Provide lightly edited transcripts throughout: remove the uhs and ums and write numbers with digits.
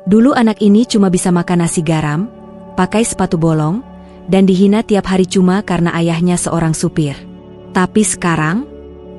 Dulu anak ini cuma bisa makan nasi garam, pakai sepatu bolong, dan dihina tiap hari cuma karena ayahnya seorang supir. Tapi sekarang,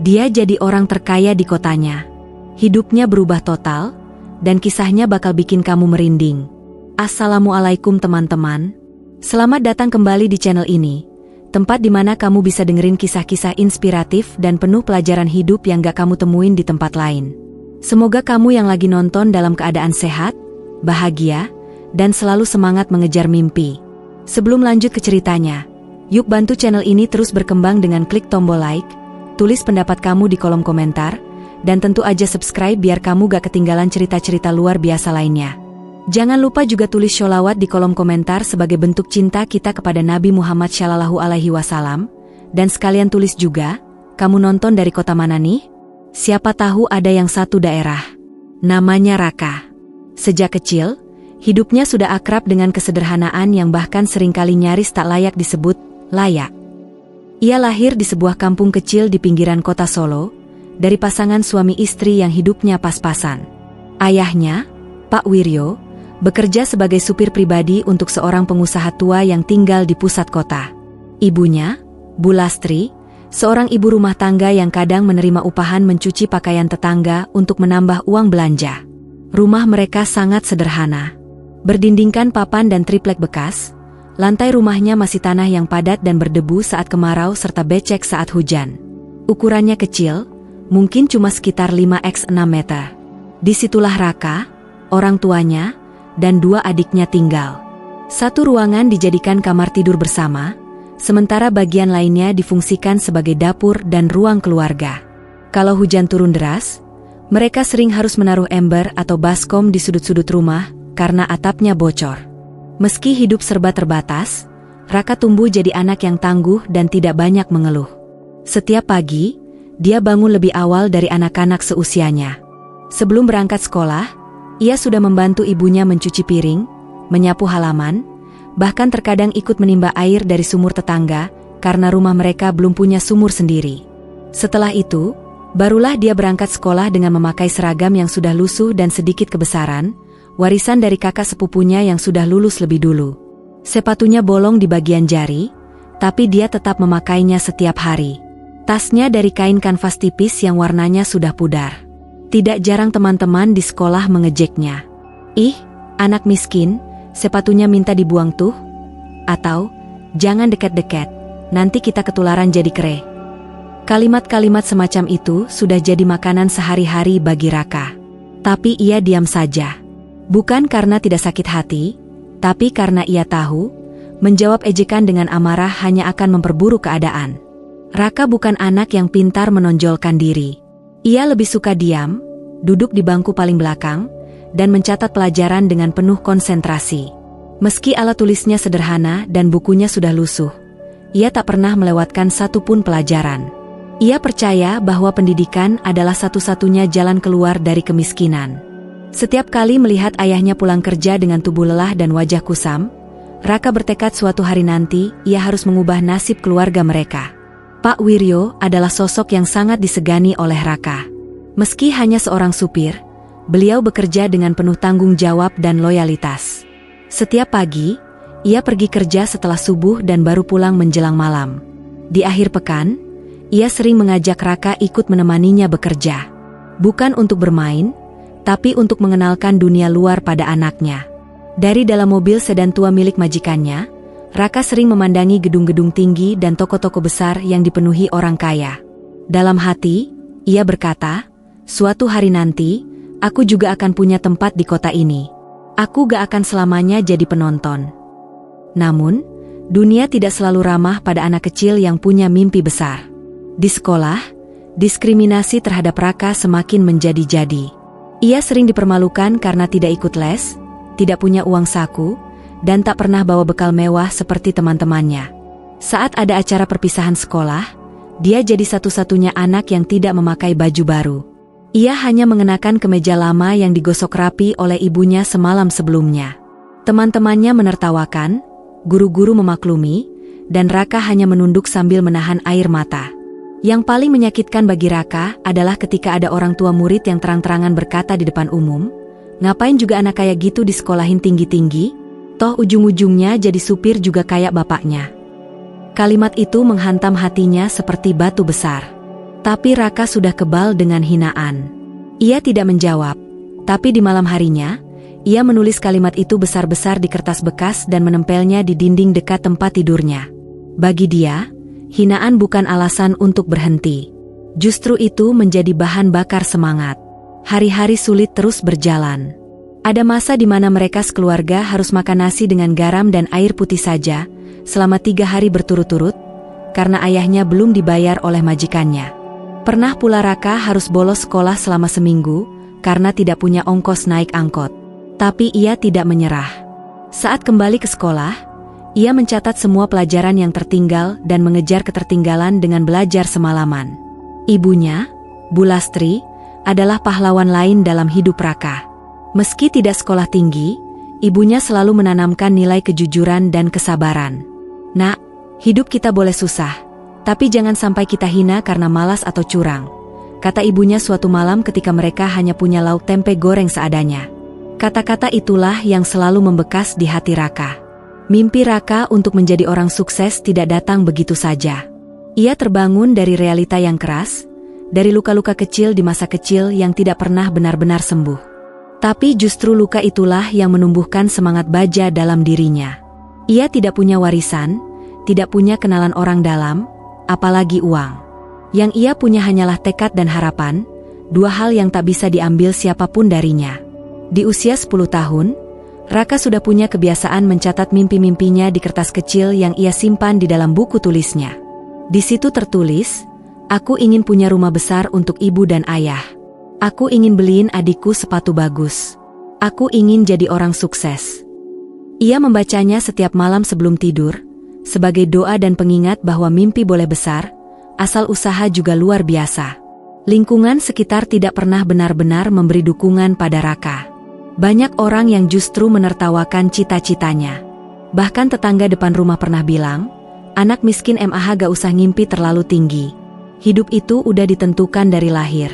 dia jadi orang terkaya di kotanya. Hidupnya berubah total, dan kisahnya bakal bikin kamu merinding. Assalamualaikum teman-teman. Selamat datang kembali di channel ini, tempat di mana kamu bisa dengerin kisah-kisah inspiratif dan penuh pelajaran hidup yang gak kamu temuin di tempat lain. Semoga kamu yang lagi nonton dalam keadaan sehat, bahagia, dan selalu semangat mengejar mimpi. Sebelum lanjut ke ceritanya, yuk bantu channel ini terus berkembang dengan klik tombol like, tulis pendapat kamu di kolom komentar, dan tentu aja subscribe biar kamu gak ketinggalan cerita-cerita luar biasa lainnya. Jangan lupa juga tulis sholawat di kolom komentar sebagai bentuk cinta kita kepada Nabi Muhammad SAW, dan sekalian tulis juga, kamu nonton dari kota mana nih? Siapa tahu ada yang satu daerah. Namanya Raka. Sejak kecil, hidupnya sudah akrab dengan kesederhanaan yang bahkan seringkali nyaris tak layak disebut layak. Ia lahir di sebuah kampung kecil di pinggiran kota Solo, dari pasangan suami istri yang hidupnya pas-pasan. Ayahnya, Pak Wiryo, bekerja sebagai supir pribadi untuk seorang pengusaha tua yang tinggal di pusat kota. Ibunya, Bu Lastri, seorang ibu rumah tangga yang kadang menerima upahan mencuci pakaian tetangga untuk menambah uang belanja. Rumah mereka sangat sederhana. Berdindingkan papan dan triplek bekas, lantai rumahnya masih tanah yang padat dan berdebu saat kemarau serta becek saat hujan. Ukurannya kecil, mungkin cuma sekitar 5x6 meter. Disitulah Raka, orang tuanya, dan dua adiknya tinggal. Satu ruangan dijadikan kamar tidur bersama, sementara bagian lainnya difungsikan sebagai dapur dan ruang keluarga. Kalau hujan turun deras, mereka sering harus menaruh ember atau baskom di sudut-sudut rumah karena atapnya bocor. Meski hidup serba terbatas, Raka tumbuh jadi anak yang tangguh dan tidak banyak mengeluh. Setiap pagi, dia bangun lebih awal dari anak-anak seusianya. Sebelum berangkat sekolah, ia sudah membantu ibunya mencuci piring, menyapu halaman, bahkan terkadang ikut menimba air dari sumur tetangga karena rumah mereka belum punya sumur sendiri. Setelah itu, barulah dia berangkat sekolah dengan memakai seragam yang sudah lusuh dan sedikit kebesaran, warisan dari kakak sepupunya yang sudah lulus lebih dulu. Sepatunya bolong di bagian jari, tapi dia tetap memakainya setiap hari. Tasnya dari kain kanvas tipis yang warnanya sudah pudar. Tidak jarang teman-teman di sekolah mengejeknya. Ih, anak miskin, sepatunya minta dibuang tuh. Atau, jangan dekat-dekat, nanti kita ketularan jadi kere. Kalimat-kalimat semacam itu sudah jadi makanan sehari-hari bagi Raka. Tapi ia diam saja. Bukan karena tidak sakit hati, tapi karena ia tahu, menjawab ejekan dengan amarah hanya akan memperburuk keadaan. Raka bukan anak yang pintar menonjolkan diri. Ia lebih suka diam, duduk di bangku paling belakang, dan mencatat pelajaran dengan penuh konsentrasi. Meski alat tulisnya sederhana dan bukunya sudah lusuh, ia tak pernah melewatkan satu pun pelajaran. Ia percaya bahwa pendidikan adalah satu-satunya jalan keluar dari kemiskinan. Setiap kali melihat ayahnya pulang kerja dengan tubuh lelah dan wajah kusam, Raka bertekad suatu hari nanti ia harus mengubah nasib keluarga mereka. Pak Wiryo adalah sosok yang sangat disegani oleh Raka. Meski hanya seorang supir, beliau bekerja dengan penuh tanggung jawab dan loyalitas. Setiap pagi, ia pergi kerja setelah subuh dan baru pulang menjelang malam. Di akhir pekan, ia sering mengajak Raka ikut menemaninya bekerja. Bukan untuk bermain, tapi untuk mengenalkan dunia luar pada anaknya. Dari dalam mobil sedan tua milik majikannya, Raka sering memandangi gedung-gedung tinggi dan toko-toko besar yang dipenuhi orang kaya. Dalam hati, ia berkata, suatu hari nanti, aku juga akan punya tempat di kota ini. Aku gak akan selamanya jadi penonton. Namun, dunia tidak selalu ramah pada anak kecil yang punya mimpi besar. Di sekolah, diskriminasi terhadap Raka semakin menjadi-jadi. Ia sering dipermalukan karena tidak ikut les, tidak punya uang saku, dan tak pernah bawa bekal mewah seperti teman-temannya. Saat ada acara perpisahan sekolah, dia jadi satu-satunya anak yang tidak memakai baju baru. Ia hanya mengenakan kemeja lama yang digosok rapi oleh ibunya semalam sebelumnya. Teman-temannya menertawakan, guru-guru memaklumi, dan Raka hanya menunduk sambil menahan air mata. Yang paling menyakitkan bagi Raka adalah ketika ada orang tua murid yang terang-terangan berkata di depan umum, Ngapain juga anak kayak gitu disekolahin tinggi-tinggi? Toh ujung-ujungnya jadi supir juga kayak bapaknya. Kalimat itu menghantam hatinya seperti batu besar. Tapi Raka sudah kebal dengan hinaan. Ia tidak menjawab, tapi di malam harinya, ia menulis kalimat itu besar-besar di kertas bekas dan menempelnya di dinding dekat tempat tidurnya. Bagi dia, hinaan bukan alasan untuk berhenti. Justru itu menjadi bahan bakar semangat. Hari-hari sulit terus berjalan. Ada masa di mana mereka sekeluarga harus makan nasi dengan garam dan air putih saja, selama 3 hari berturut-turut, karena ayahnya belum dibayar oleh majikannya. Pernah pula Raka harus bolos sekolah selama seminggu, karena tidak punya ongkos naik angkot. Tapi ia tidak menyerah. Saat kembali ke sekolah, ia mencatat semua pelajaran yang tertinggal dan mengejar ketertinggalan dengan belajar semalaman. Ibunya, Bu Lastri, adalah pahlawan lain dalam hidup Raka. Meski tidak sekolah tinggi, ibunya selalu menanamkan nilai kejujuran dan kesabaran. Nak, hidup kita boleh susah, tapi jangan sampai kita hina karena malas atau curang, kata ibunya suatu malam ketika mereka hanya punya lauk tempe goreng seadanya. Kata-kata itulah yang selalu membekas di hati Raka. Mimpi Raka untuk menjadi orang sukses tidak datang begitu saja. Ia terbangun dari realita yang keras, dari luka-luka kecil di masa kecil yang tidak pernah benar-benar sembuh. Tapi justru luka itulah yang menumbuhkan semangat baja dalam dirinya. Ia tidak punya warisan, tidak punya kenalan orang dalam, apalagi uang. Yang ia punya hanyalah tekad dan harapan, 2 hal yang tak bisa diambil siapapun darinya. Di usia 10 tahun, Raka sudah punya kebiasaan mencatat mimpi-mimpinya di kertas kecil yang ia simpan di dalam buku tulisnya. Di situ tertulis, "Aku ingin punya rumah besar untuk ibu dan ayah. Aku ingin beliin adikku sepatu bagus. Aku ingin jadi orang sukses." Ia membacanya setiap malam sebelum tidur, sebagai doa dan pengingat bahwa mimpi boleh besar, asal usaha juga luar biasa. Lingkungan sekitar tidak pernah benar-benar memberi dukungan pada Raka. Banyak orang yang justru menertawakan cita-citanya. Bahkan tetangga depan rumah pernah bilang, "Anak miskin MAH gak usah ngimpi terlalu tinggi. Hidup itu udah ditentukan dari lahir."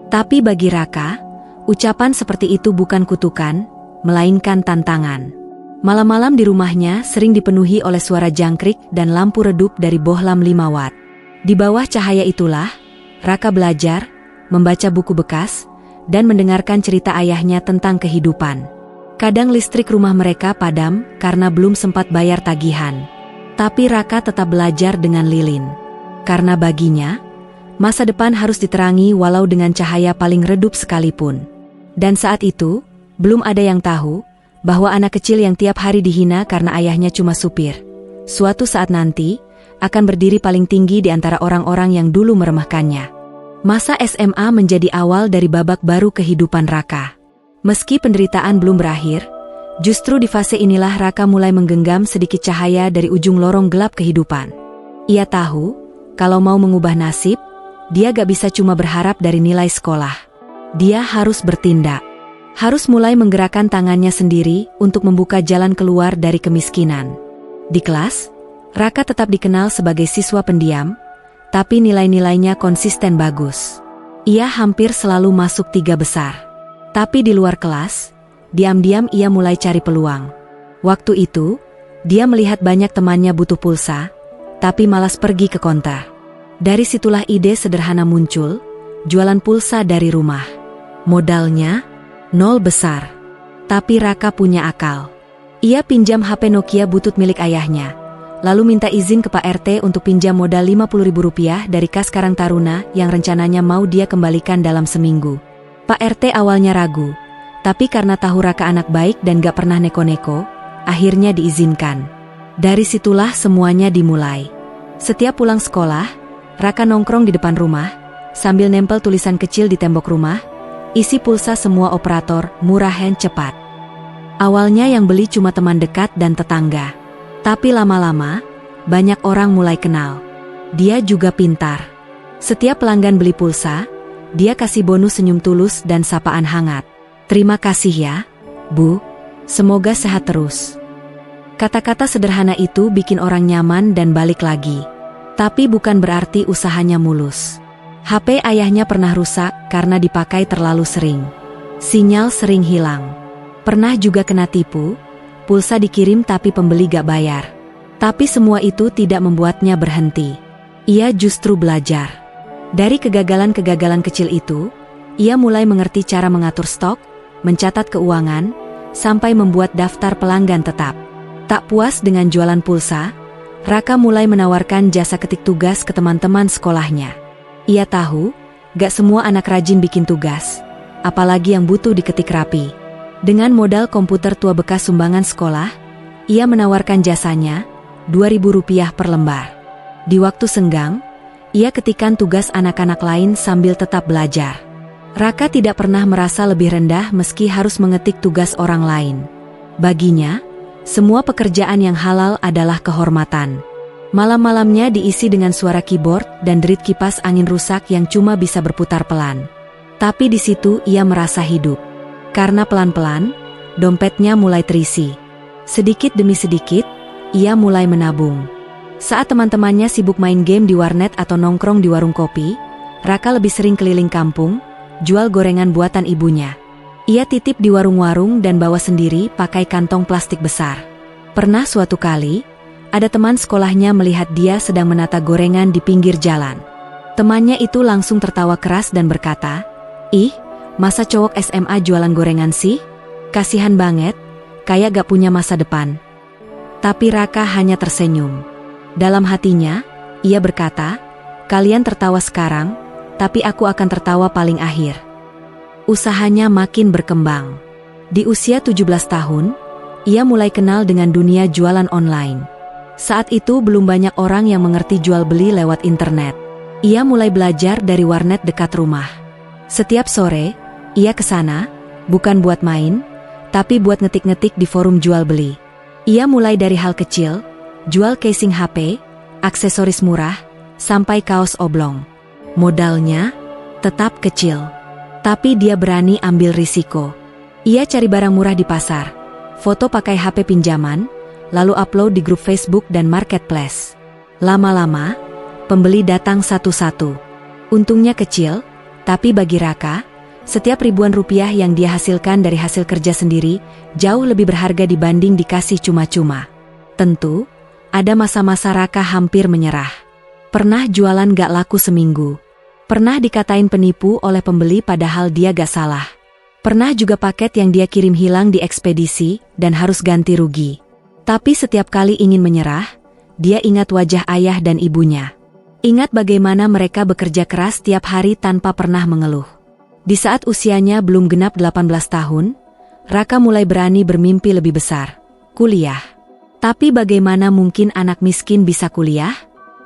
Tapi bagi Raka, ucapan seperti itu bukan kutukan, melainkan tantangan. Malam-malam di rumahnya sering dipenuhi oleh suara jangkrik dan lampu redup dari bohlam 5 watt. Di bawah cahaya itulah, Raka belajar, membaca buku bekas, dan mendengarkan cerita ayahnya tentang kehidupan. Kadang listrik rumah mereka padam karena belum sempat bayar tagihan. Tapi Raka tetap belajar dengan lilin. Karena baginya, masa depan harus diterangi walau dengan cahaya paling redup sekalipun. Dan saat itu, belum ada yang tahu bahwa anak kecil yang tiap hari dihina karena ayahnya cuma supir, suatu saat nanti akan berdiri paling tinggi di antara orang-orang yang dulu meremehkannya. Masa SMA menjadi awal dari babak baru kehidupan Raka. Meski penderitaan belum berakhir, justru di fase inilah Raka mulai menggenggam sedikit cahaya dari ujung lorong gelap kehidupan. Ia tahu, kalau mau mengubah nasib, dia gak bisa cuma berharap dari nilai sekolah. Dia harus bertindak. Harus mulai menggerakkan tangannya sendiri untuk membuka jalan keluar dari kemiskinan. Di kelas, Raka tetap dikenal sebagai siswa pendiam, tapi nilai-nilainya konsisten bagus. Ia hampir selalu masuk 3 besar. Tapi di luar kelas, diam-diam ia mulai cari peluang. Waktu itu, dia melihat banyak temannya butuh pulsa, tapi malas pergi ke konter. Dari situlah ide sederhana muncul, jualan pulsa dari rumah. Modalnya, 0 besar. Tapi Raka punya akal. Ia pinjam HP Nokia butut milik ayahnya, lalu minta izin ke Pak RT untuk pinjam modal Rp50.000 dari kas Karang Taruna yang rencananya mau dia kembalikan dalam seminggu. Pak RT awalnya ragu, tapi karena tahu Raka anak baik dan gak pernah neko-neko, akhirnya diizinkan. Dari situlah semuanya dimulai. Setiap pulang sekolah, Raka nongkrong di depan rumah, sambil nempel tulisan kecil di tembok rumah, isi pulsa semua operator, murah dan cepat. Awalnya yang beli cuma teman dekat dan tetangga. Tapi lama-lama, banyak orang mulai kenal. Dia juga pintar. Setiap pelanggan beli pulsa, dia kasih bonus senyum tulus dan sapaan hangat. "Terima kasih ya, Bu. Semoga sehat terus." Kata-kata sederhana itu bikin orang nyaman dan balik lagi. Tapi bukan berarti usahanya mulus. HP ayahnya pernah rusak karena dipakai terlalu sering. Sinyal sering hilang. Pernah juga kena tipu, pulsa dikirim tapi pembeli gak bayar. Tapi semua itu tidak membuatnya berhenti. Ia justru belajar. Dari kegagalan-kegagalan kecil itu, ia mulai mengerti cara mengatur stok, mencatat keuangan, sampai membuat daftar pelanggan tetap. Tak puas dengan jualan pulsa, Raka mulai menawarkan jasa ketik tugas ke teman-teman sekolahnya. Ia tahu, gak semua anak rajin bikin tugas, apalagi yang butuh diketik rapi. Dengan modal komputer tua bekas sumbangan sekolah, ia menawarkan jasanya, Rp2.000 per lembar. Di waktu senggang, ia ketikkan tugas anak-anak lain sambil tetap belajar. Raka tidak pernah merasa lebih rendah meski harus mengetik tugas orang lain. Baginya, semua pekerjaan yang halal adalah kehormatan. Malam-malamnya diisi dengan suara keyboard dan derit kipas angin rusak yang cuma bisa berputar pelan. Tapi di situ ia merasa hidup. Karena pelan-pelan, dompetnya mulai terisi. Sedikit demi sedikit, ia mulai menabung. Saat teman-temannya sibuk main game di warnet atau nongkrong di warung kopi, Raka lebih sering keliling kampung, jual gorengan buatan ibunya. Ia titip di warung-warung dan bawa sendiri pakai kantong plastik besar. Pernah suatu kali, ada teman sekolahnya melihat dia sedang menata gorengan di pinggir jalan. Temannya itu langsung tertawa keras dan berkata, "Ih, masa cowok SMA jualan gorengan sih? Kasihan banget, kayak gak punya masa depan." Tapi Raka hanya tersenyum. Dalam hatinya, ia berkata, "Kalian tertawa sekarang, tapi aku akan tertawa paling akhir." Usahanya makin berkembang. Di usia 17 tahun, ia mulai kenal dengan dunia jualan online. Saat itu belum banyak orang yang mengerti jual beli lewat internet. Ia mulai belajar dari warnet dekat rumah. Setiap sore, ia ke sana, bukan buat main, tapi buat ngetik-ngetik di forum jual beli. Ia mulai dari hal kecil, jual casing HP, aksesoris murah, sampai kaos oblong. Modalnya tetap kecil. Tapi dia berani ambil risiko. Ia cari barang murah di pasar, foto pakai HP pinjaman, lalu upload di grup Facebook dan marketplace. Lama-lama, pembeli datang satu-satu. Untungnya kecil, tapi bagi Raka, setiap ribuan rupiah yang dia hasilkan dari hasil kerja sendiri, jauh lebih berharga dibanding dikasih cuma-cuma. Tentu, ada masa-masa Raka hampir menyerah. Pernah jualan gak laku seminggu. Pernah dikatain penipu oleh pembeli padahal dia gak salah. Pernah juga paket yang dia kirim hilang di ekspedisi dan harus ganti rugi. Tapi setiap kali ingin menyerah, dia ingat wajah ayah dan ibunya. Ingat bagaimana mereka bekerja keras tiap hari tanpa pernah mengeluh. Di saat usianya belum genap 18 tahun, Raka mulai berani bermimpi lebih besar, kuliah. Tapi bagaimana mungkin anak miskin bisa kuliah?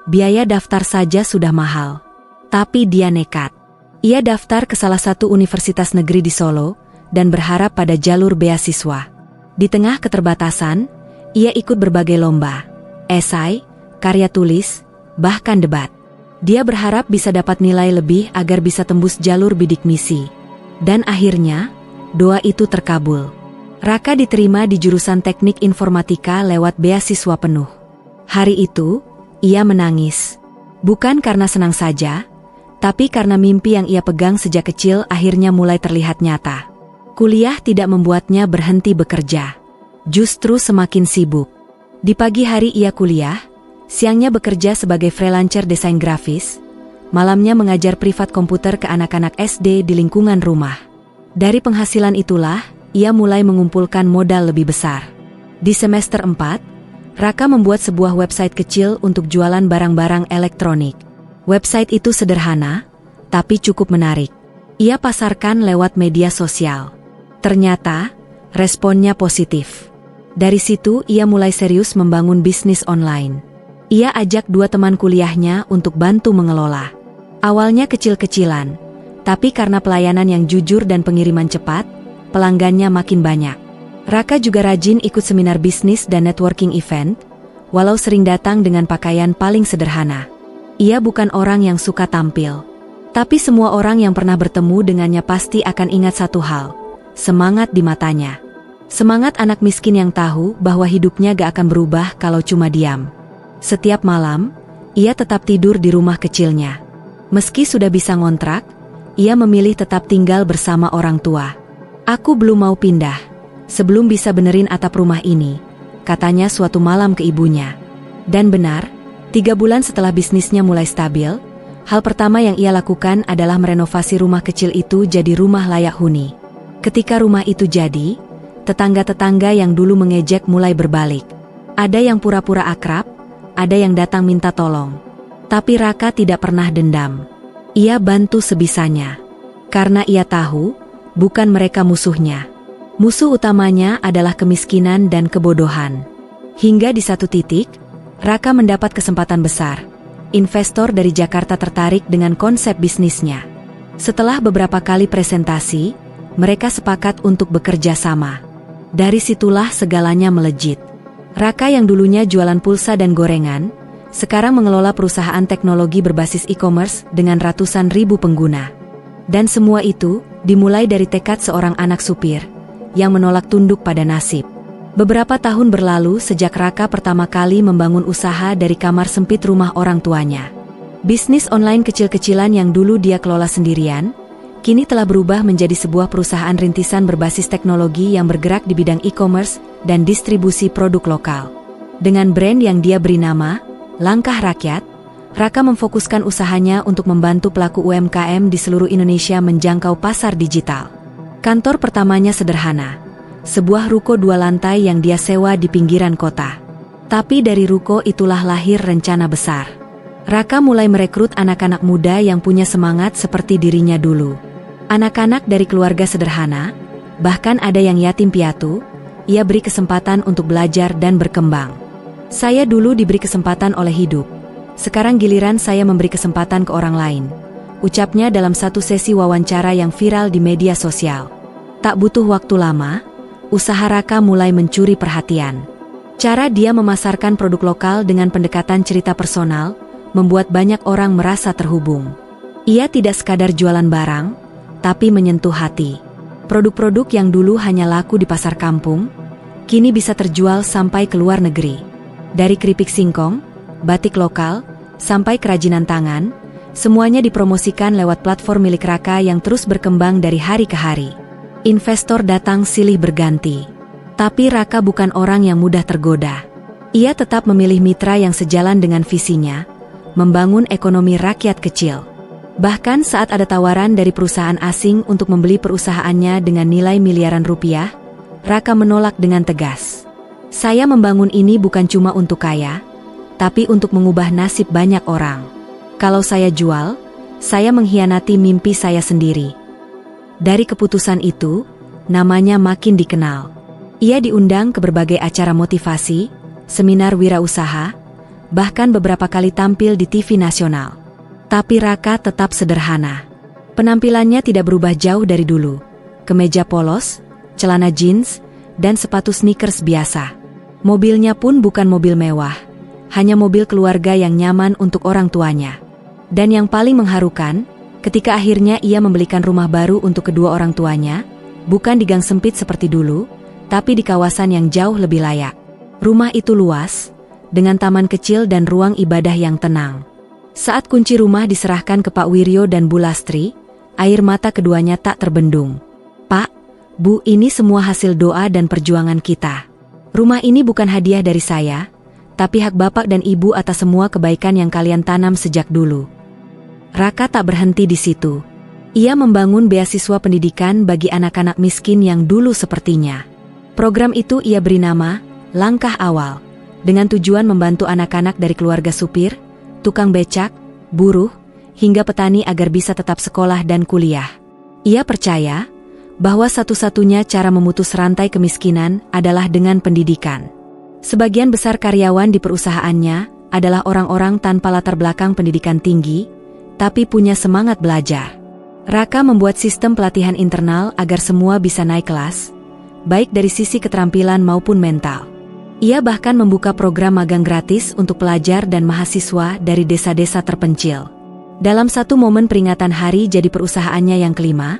Biaya daftar saja sudah mahal. Tapi dia nekat. Ia daftar ke salah satu universitas negeri di Solo dan berharap pada jalur beasiswa. Di tengah keterbatasan, ia ikut berbagai lomba, esai, karya tulis, bahkan debat. Dia berharap bisa dapat nilai lebih agar bisa tembus jalur bidik misi. Dan akhirnya, doa itu terkabul. Raka diterima di jurusan teknik informatika lewat beasiswa penuh. Hari itu, ia menangis. Bukan karena senang saja, tapi karena mimpi yang ia pegang sejak kecil akhirnya mulai terlihat nyata. Kuliah tidak membuatnya berhenti bekerja. Justru semakin sibuk. Di pagi hari ia kuliah, siangnya bekerja sebagai freelancer desain grafis, malamnya mengajar privat komputer ke anak-anak SD di lingkungan rumah. Dari penghasilan itulah, ia mulai mengumpulkan modal lebih besar. Di semester 4, Raka membuat sebuah website kecil untuk jualan barang-barang elektronik. Website itu sederhana, tapi cukup menarik. Ia pasarkan lewat media sosial. Ternyata, responnya positif. Dari situ ia mulai serius membangun bisnis online. Ia ajak 2 teman kuliahnya untuk bantu mengelola. Awalnya kecil-kecilan, tapi karena pelayanan yang jujur dan pengiriman cepat, pelanggannya makin banyak. Raka juga rajin ikut seminar bisnis dan networking event, walau sering datang dengan pakaian paling sederhana. Ia bukan orang yang suka tampil. Tapi semua orang yang pernah bertemu dengannya pasti akan ingat satu hal, semangat di matanya. Semangat anak miskin yang tahu bahwa hidupnya gak akan berubah kalau cuma diam. Setiap malam, ia tetap tidur di rumah kecilnya. Meski sudah bisa ngontrak, ia memilih tetap tinggal bersama orang tua. Aku belum mau pindah, sebelum bisa benerin atap rumah ini, katanya suatu malam ke ibunya. Dan benar, 3 bulan setelah bisnisnya mulai stabil, hal pertama yang ia lakukan adalah merenovasi rumah kecil itu jadi rumah layak huni. Ketika rumah itu jadi, tetangga-tetangga yang dulu mengejek mulai berbalik. Ada yang pura-pura akrab, ada yang datang minta tolong. Tapi Raka tidak pernah dendam. Ia bantu sebisanya. Karena ia tahu, bukan mereka musuhnya. Musuh utamanya adalah kemiskinan dan kebodohan. Hingga di satu titik, Raka mendapat kesempatan besar. Investor dari Jakarta tertarik dengan konsep bisnisnya. Setelah beberapa kali presentasi, mereka sepakat untuk bekerja sama. Dari situlah segalanya melejit. Raka yang dulunya jualan pulsa dan gorengan, sekarang mengelola perusahaan teknologi berbasis e-commerce dengan ratusan ribu pengguna. Dan semua itu dimulai dari tekad seorang anak supir yang menolak tunduk pada nasib. Beberapa tahun berlalu sejak Raka pertama kali membangun usaha dari kamar sempit rumah orang tuanya. Bisnis online kecil-kecilan yang dulu dia kelola sendirian, kini telah berubah menjadi sebuah perusahaan rintisan berbasis teknologi yang bergerak di bidang e-commerce dan distribusi produk lokal. Dengan brand yang dia beri nama Langkah Rakyat, Raka memfokuskan usahanya untuk membantu pelaku UMKM di seluruh Indonesia menjangkau pasar digital. Kantor pertamanya sederhana, sebuah ruko 2 lantai yang dia sewa di pinggiran kota. Tapi dari ruko itulah lahir rencana besar. Raka mulai merekrut anak-anak muda yang punya semangat seperti dirinya dulu. Anak-anak dari keluarga sederhana, bahkan ada yang yatim piatu, ia beri kesempatan untuk belajar dan berkembang. Saya dulu diberi kesempatan oleh hidup. Sekarang giliran saya memberi kesempatan ke orang lain, ucapnya dalam satu sesi wawancara yang viral di media sosial. Tak butuh waktu lama, usaha Raka mulai mencuri perhatian. Cara dia memasarkan produk lokal dengan pendekatan cerita personal, membuat banyak orang merasa terhubung. Ia tidak sekadar jualan barang, tapi menyentuh hati. Produk-produk yang dulu hanya laku di pasar kampung, kini bisa terjual sampai ke luar negeri. Dari keripik singkong, batik lokal, sampai kerajinan tangan, semuanya dipromosikan lewat platform milik Raka yang terus berkembang dari hari ke hari. Investor datang silih berganti. Tapi Raka bukan orang yang mudah tergoda. Ia tetap memilih mitra yang sejalan dengan visinya, membangun ekonomi rakyat kecil. Bahkan saat ada tawaran dari perusahaan asing untuk membeli perusahaannya dengan nilai miliaran rupiah, Raka menolak dengan tegas. Saya membangun ini bukan cuma untuk kaya, tapi untuk mengubah nasib banyak orang. Kalau saya jual, saya mengkhianati mimpi saya sendiri. Dari keputusan itu, namanya makin dikenal. Ia diundang ke berbagai acara motivasi, seminar wirausaha, bahkan beberapa kali tampil di TV nasional. Tapi Raka tetap sederhana. Penampilannya tidak berubah jauh dari dulu. Kemeja polos, celana jeans, dan sepatu sneakers biasa. Mobilnya pun bukan mobil mewah, hanya mobil keluarga yang nyaman untuk orang tuanya. Dan yang paling mengharukan, ketika akhirnya ia membelikan rumah baru untuk kedua orang tuanya, bukan di gang sempit seperti dulu, tapi di kawasan yang jauh lebih layak. Rumah itu luas, dengan taman kecil dan ruang ibadah yang tenang. Saat kunci rumah diserahkan ke Pak Wiryo dan Bu Lastri, air mata keduanya tak terbendung. "Pak, Bu, ini semua hasil doa dan perjuangan kita. Rumah ini bukan hadiah dari saya, tapi hak Bapak dan Ibu atas semua kebaikan yang kalian tanam sejak dulu." Raka tak berhenti di situ. Ia membangun beasiswa pendidikan bagi anak-anak miskin yang dulu sepertinya. Program itu ia beri nama Langkah Awal, dengan tujuan membantu anak-anak dari keluarga supir, tukang becak, buruh, hingga petani agar bisa tetap sekolah dan kuliah. Ia percaya bahwa satu-satunya cara memutus rantai kemiskinan adalah dengan pendidikan. Sebagian besar karyawan di perusahaannya adalah orang-orang tanpa latar belakang pendidikan tinggi, tapi punya semangat belajar. Raka membuat sistem pelatihan internal agar semua bisa naik kelas, baik dari sisi keterampilan maupun mental. Ia bahkan membuka program magang gratis untuk pelajar dan mahasiswa dari desa-desa terpencil. Dalam satu momen peringatan hari jadi perusahaannya yang kelima,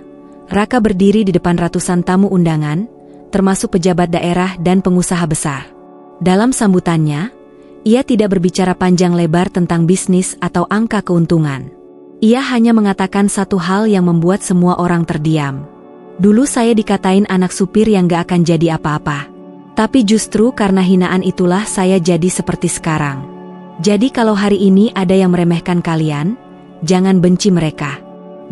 Raka berdiri di depan ratusan tamu undangan, termasuk pejabat daerah dan pengusaha besar. Dalam sambutannya, ia tidak berbicara panjang lebar tentang bisnis atau angka keuntungan. Ia hanya mengatakan satu hal yang membuat semua orang terdiam. Dulu saya dikatain anak supir yang gak akan jadi apa-apa. Tapi justru karena hinaan itulah saya jadi seperti sekarang. Jadi kalau hari ini ada yang meremehkan kalian, jangan benci mereka.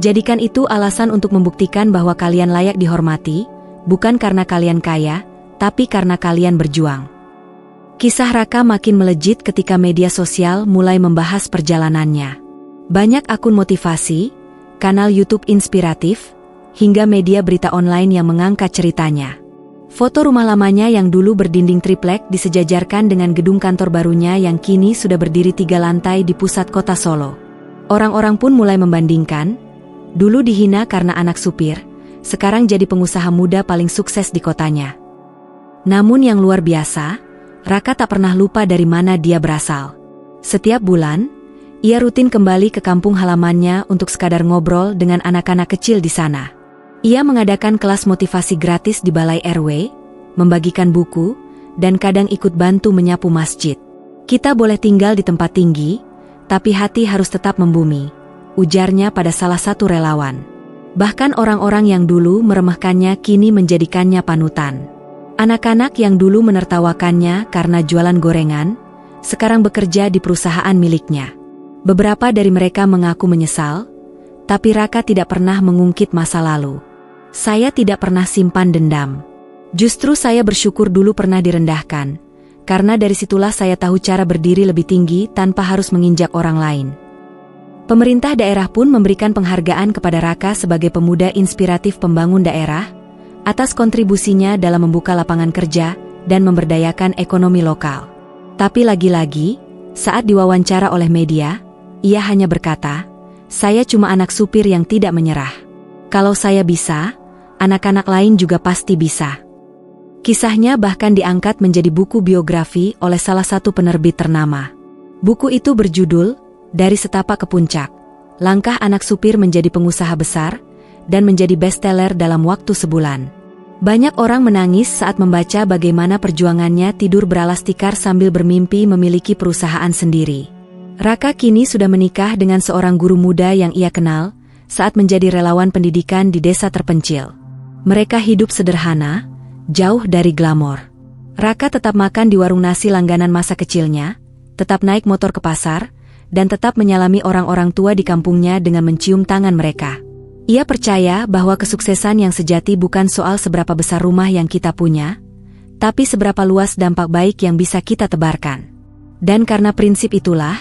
Jadikan itu alasan untuk membuktikan bahwa kalian layak dihormati, bukan karena kalian kaya, tapi karena kalian berjuang. Kisah Raka makin melejit ketika media sosial mulai membahas perjalanannya. Banyak akun motivasi, kanal YouTube inspiratif, hingga media berita online yang mengangkat ceritanya. Foto rumah lamanya yang dulu berdinding triplek disejajarkan dengan gedung kantor barunya yang kini sudah berdiri 3 lantai di pusat kota Solo. Orang-orang pun mulai membandingkan, dulu dihina karena anak supir, sekarang jadi pengusaha muda paling sukses di kotanya. Namun yang luar biasa, Raka tak pernah lupa dari mana dia berasal. Setiap bulan, ia rutin kembali ke kampung halamannya untuk sekadar ngobrol dengan anak-anak kecil di sana. Ia mengadakan kelas motivasi gratis di balai RW, membagikan buku, dan kadang ikut bantu menyapu masjid. Kita boleh tinggal di tempat tinggi, tapi hati harus tetap membumi, ujarnya pada salah satu relawan. Bahkan orang-orang yang dulu meremehkannya kini menjadikannya panutan. Anak-anak yang dulu menertawakannya karena jualan gorengan, sekarang bekerja di perusahaan miliknya. Beberapa dari mereka mengaku menyesal, tapi Raka tidak pernah mengungkit masa lalu. Saya tidak pernah simpan dendam. Justru saya bersyukur dulu pernah direndahkan, karena dari situlah saya tahu cara berdiri lebih tinggi tanpa harus menginjak orang lain. Pemerintah daerah pun memberikan penghargaan kepada Raka sebagai pemuda inspiratif pembangun daerah, atas kontribusinya dalam membuka lapangan kerja dan memberdayakan ekonomi lokal. Tapi lagi-lagi, saat diwawancara oleh media, ia hanya berkata, "Saya cuma anak supir yang tidak menyerah. Kalau saya bisa, anak-anak lain juga pasti bisa." Kisahnya bahkan diangkat menjadi buku biografi oleh salah satu penerbit ternama. Buku itu berjudul, Dari Setapak ke Puncak, Langkah Anak Supir Menjadi Pengusaha Besar, dan menjadi bestseller dalam waktu sebulan. Banyak orang menangis saat membaca bagaimana perjuangannya tidur beralas tikar sambil bermimpi memiliki perusahaan sendiri. Raka kini sudah menikah dengan seorang guru muda yang ia kenal saat menjadi relawan pendidikan di desa terpencil. Mereka hidup sederhana, jauh dari glamor. Raka tetap makan di warung nasi langganan masa kecilnya, tetap naik motor ke pasar, dan tetap menyalami orang-orang tua di kampungnya dengan mencium tangan mereka. Ia percaya bahwa kesuksesan yang sejati bukan soal seberapa besar rumah yang kita punya, tapi seberapa luas dampak baik yang bisa kita tebarkan. Dan karena prinsip itulah,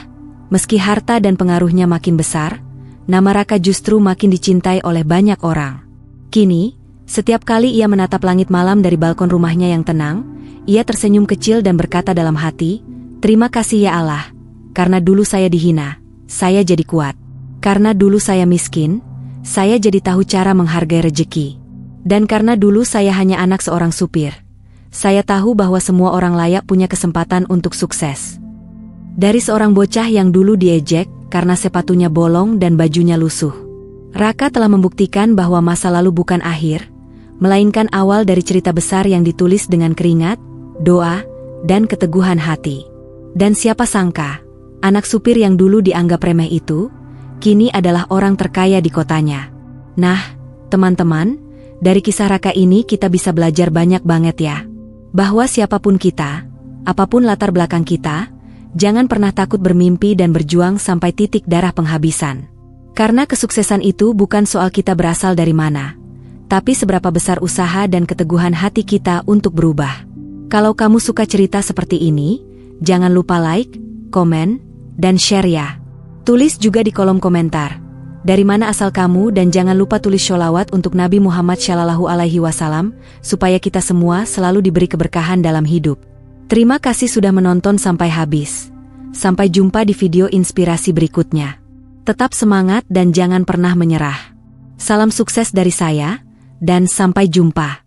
meski harta dan pengaruhnya makin besar, nama Raka justru makin dicintai oleh banyak orang. Kini, setiap kali ia menatap langit malam dari balkon rumahnya yang tenang, ia tersenyum kecil dan berkata dalam hati, "Terima kasih ya Allah, karena dulu saya dihina, saya jadi kuat. Karena dulu saya miskin, saya jadi tahu cara menghargai rejeki. Dan karena dulu saya hanya anak seorang supir, saya tahu bahwa semua orang layak punya kesempatan untuk sukses." Dari seorang bocah yang dulu diejek karena sepatunya bolong dan bajunya lusuh, Raka telah membuktikan bahwa masa lalu bukan akhir, melainkan awal dari cerita besar yang ditulis dengan keringat, doa, dan keteguhan hati. Dan siapa sangka, anak supir yang dulu dianggap remeh itu, kini adalah orang terkaya di kotanya. Nah, teman-teman, dari kisah Raka ini kita bisa belajar banyak banget ya. Bahwa siapapun kita, apapun latar belakang kita, jangan pernah takut bermimpi dan berjuang sampai titik darah penghabisan. Karena kesuksesan itu bukan soal kita berasal dari mana, tapi seberapa besar usaha dan keteguhan hati kita untuk berubah. Kalau kamu suka cerita seperti ini, jangan lupa like, komen, dan share ya. Tulis juga di kolom komentar, dari mana asal kamu, dan jangan lupa tulis sholawat untuk Nabi Muhammad SAW, supaya kita semua selalu diberi keberkahan dalam hidup. Terima kasih sudah menonton sampai habis. Sampai jumpa di video inspirasi berikutnya. Tetap semangat dan jangan pernah menyerah. Salam sukses dari saya, dan sampai jumpa.